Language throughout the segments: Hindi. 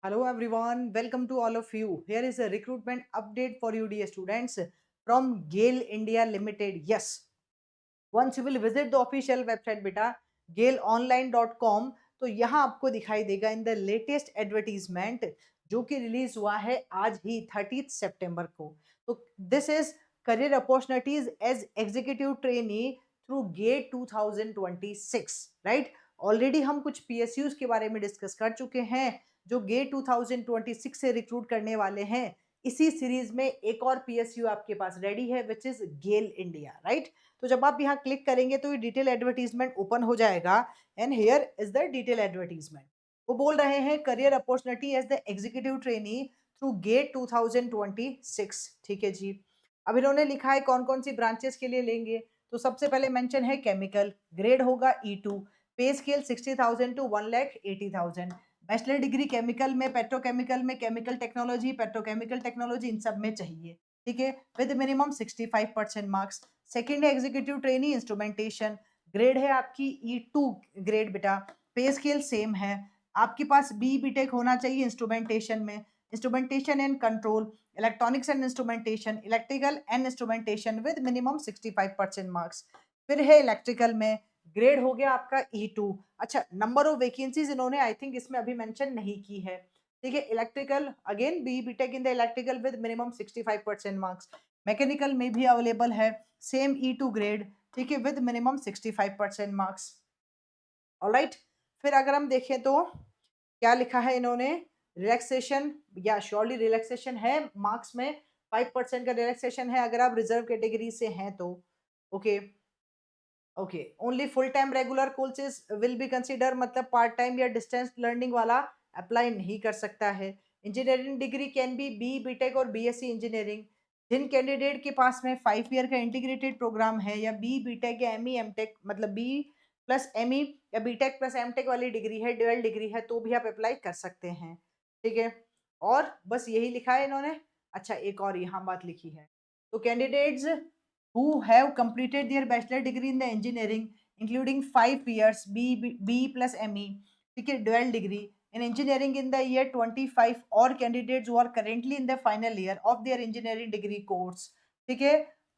Hello everyone, welcome to all of you. Here is a recruitment update for you dear students from Gale India Limited. Yes, once you will visit the official website beta galeonline.com तो यहाँ आपको दिखाई देगा इन द लेटेस्ट एडवर्टीजमेंट जो कि रिलीज हुआ है आज ही 30 सितंबर को। तो this is career opportunities as executive trainee through GATE 2026, right. Already हम कुछ पीएसयूज के बारे में डिस्कस कर चुके हैं जो गेट 2026 से रिक्रूट करने वाले हैं। इसी सीरीज में एक और पीएसयू आपके पास रेडी है which is GAIL India, right. तो जब आप यहाँ क्लिक करेंगे तो ये डिटेल एडवर्टीजमेंट ओपन हो जाएगा and here is the detail advertisement. वो बोल रहे हैं career opportunity as the executive trainee through GATE 2026। ठीक है जी। अब इन्होंने लिखा है कौन कौन सी ब्रांचेस के लिए लेंगे। तो सबसे पहले मेंशन है केमिकल, ग्रेड होगा E2, pay scale 60,000 to 1,80,000। Bachelor degree chemical में, पेट्रोकेमिकल में, केमिकल टेक्नोलॉजी, पेट्रोकेमिकल टेक्नोलॉजी, इन सब में चाहिए। ठीक है, विद मिनिमम 65% मार्क्स। सेकेंड है एग्जीक्यूटिव ट्रेनी इंस्ट्रूमेंटेशन, ग्रेड है आपकी E2 ग्रेड बेटा। पे स्केल सेम है। आपके पास बीटेक होना चाहिए इंस्ट्रूमेंटेशन में, instrumentation and control, electronics and instrumentation, electrical and instrumentation with minimum 65% marks. फिर है इलेक्ट्रिकल में, ग्रेड हो गया आपका E2। अच्छा, नंबर ऑफ वैकेंसीज इन्होंने आई थिंक इसमें अभी मेंशन नहीं की है। ठीक है, electrical again BTech in the electrical with minimum 65% marks. Mechanical में भी अवेलेबल है सेम E2 ग्रेड, ठीक है, विद मिनिमम 65% मार्क्स। ऑलराइट, फिर अगर हम देखें तो क्या लिखा है इन्होंने, रिलैक्सेशन, या श्योरली रिलैक्सेशन है मार्क्स में, 5% का रिलैक्सेशन है अगर आप रिजर्व कैटेगरी से हैं तो। Okay okay, only full time regular courses will be consider, मतलब पार्ट टाइम या डिस्टेंस लर्निंग वाला अप्लाई नहीं कर सकता है। Engineering degree can be BTech और बीएससी इंजीनियरिंग। जिन कैंडिडेट के पास में 5 ईयर का इंटीग्रेटेड प्रोग्राम है या बीटेक या एमई एमटेक, मतलब बी प्लस एमई या बीटेक प्लस एमटेक वाली डिग्री है, ड्यूअल डिग्री है, तो भी आप अप्लाई कर सकते हैं। ठीक है, और बस यही लिखा है इन्होंने। अच्छा, एक और यहाँ बात लिखी है, तो candidates who have completed their bachelor degree in the engineering including 5 years B plus ME, ठीक है, dual degree in engineering in the year 25, or candidates who are currently in the final year of their engineering degree course, ठीक है,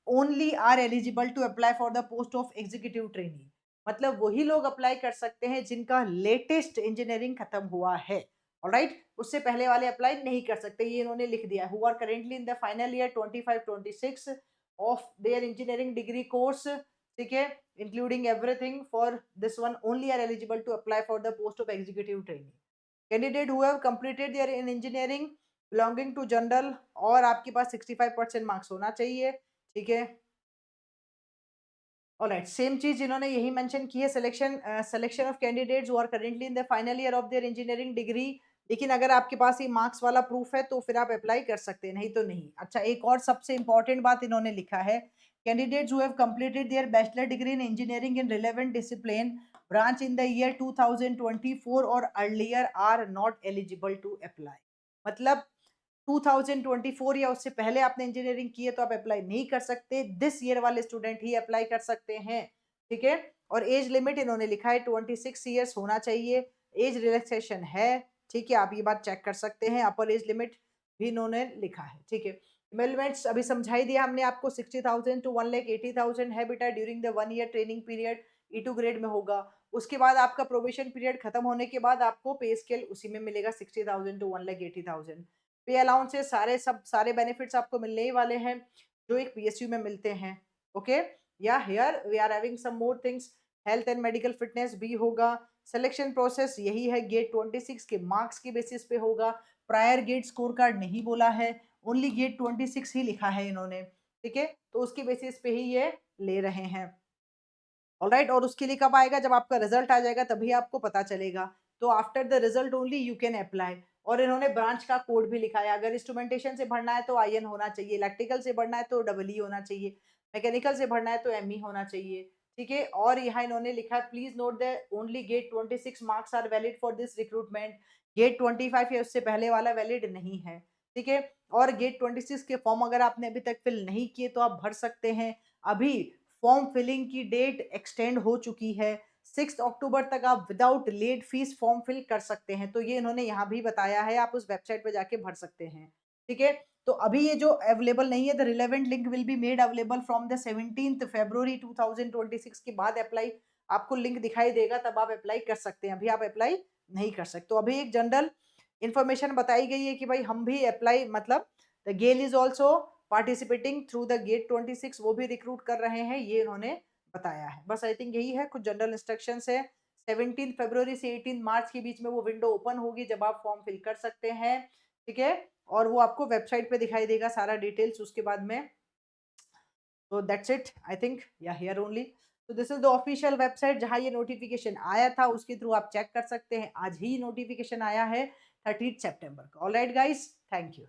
only are eligible to apply for the post of executive trainee। मतलब वही लोग अप्लाई कर सकते हैं जिनका लेटेस्ट इंजीनियरिंग खत्म हुआ है। ऑलराइट, उससे पहले वाले अप्लाई नहीं कर सकते, ये इन्होंने लिख दिया। Who are currently in the final year 25-26 of their engineering degree course, ठीक है, including everything for this one, only are eligible to apply for the post of executive trainee। Candidate who have completed their in engineering belonging to general, और आपके पास 65% मार्क्स होना चाहिए। ठीक है, ऑलराइट, सेम चीज इन्होंने यही मेंशन की है, selection of candidates who are currently in the final year of their engineering degree. लेकिन अगर आपके पास ये मार्क्स वाला प्रूफ है तो फिर आप अप्लाई कर सकते हैं, नहीं तो नहीं। अच्छा, एक और सबसे इंपॉर्टेंट बात इन्होंने लिखा है, candidates who have completed their bachelor degree in engineering in relevant discipline branch in the year 2024 और earlier are not eligible to apply. मतलब 2024 या उससे पहले आपने इंजीनियरिंग की है तो आप अप्लाई नहीं कर सकते, दिस ईयर वाले स्टूडेंट ही अप्लाई कर सकते हैं। ठीक है, और एज लिमिट इन्होंने लिखा है 26 ईयर्स होना चाहिए। एज रिलैक्सेशन है, ठीक है, आप ये बात चेक कर सकते हैं, अपर एज लिमिट भी इन्होंने लिखा है। ठीक है, एलिमेंट्स अभी समझाई दिया हमने आपको, 60,000 टू 1,80,000 है बेटा during the 1 ear training period, E2 grade में होगा। उसके बाद आपका प्रोबेशन पीरियड खत्म होने के बाद आपको पे स्केल उसी में मिलेगा, 60,000 टू 1,80,000। पे अलाउंसेस सारे सब सारे बेनिफिट्स आपको मिलने ही वाले हैं जो एक पीएसयू में मिलते हैं। ओके, या here we are having some more things, health and medical fitness भी होगा। सिलेक्शन प्रोसेस यही है, गेट 26 के मार्क्स के बेसिस पे होगा। प्रायर गेट स्कोर कार्ड नहीं बोला है, ओनली गेट 26 ही लिखा है इन्होंने। ठीक है, तो उसके बेसिस पे ही ये ले रहे हैं। ऑलराइट, और उसके लिए कब आएगा, जब आपका रिजल्ट आ जाएगा तभी आपको पता चलेगा। तो after the result only you can apply. और इन्होंने ब्रांच का कोड भी लिखा है, अगर इंस्ट्रूमेंटेशन से भरना है तो IN होना चाहिए, इलेक्ट्रिकल से भरना है तो EE होना चाहिए, मैकेनिकल से भरना है तो ME होना चाहिए। ठीक है, और यहाँ इन्होंने लिखा है please note the only GATE 26 marks are valid for this recruitment. GATE 25 या उससे पहले वाला वैलिड नहीं है। ठीक है, और गेट 26 के फॉर्म अगर आपने अभी तक फिल नहीं किए तो आप भर सकते हैं। अभी फॉर्म फिलिंग की डेट एक्सटेंड हो चुकी है, 6 अक्टूबर तक आप without late fee form fill कर सकते हैं। तो ये इन्होंने यहाँ भी बताया है, आप उस वेबसाइट पे जाके भर सकते हैं। ठीक है, तो अभी ये जो अवेलेबल नहीं है, the relevant link will be made available from the 17 फरवरी 2026 के बाद अप्लाई, आपको लिंक दिखाई देगा, तब आप अप्लाई कर सकते हैं। अभी आप अप्लाई नहीं कर सकते। तो अभी एक जनरल इन्फॉर्मेशन बताई गई है कि भाई हम भी अप्लाई, मतलब the GAIL is also participating through the GATE 26, वो भी रिक्रूट कर रहे हैं, ये इन्होंने बताया है। बस आई थिंक यही है, कुछ जनरल इंस्ट्रक्शंस है। 17 फरवरी से 18 मार्च के बीच में वो विंडो ओपन होगी जब आप फॉर्म फिल कर सकते हैं। ठीक है, और वो आपको वेबसाइट पे दिखाई देगा सारा डिटेल्स उसके बाद में। तो दैट्स इट आई थिंक, या हियर ओनली। तो this is the official website जहां ये नोटिफिकेशन आया था, उसके थ्रू आप चेक कर सकते हैं। आज ही नोटिफिकेशन आया है 30 सितंबर को। Alright guys, thank you.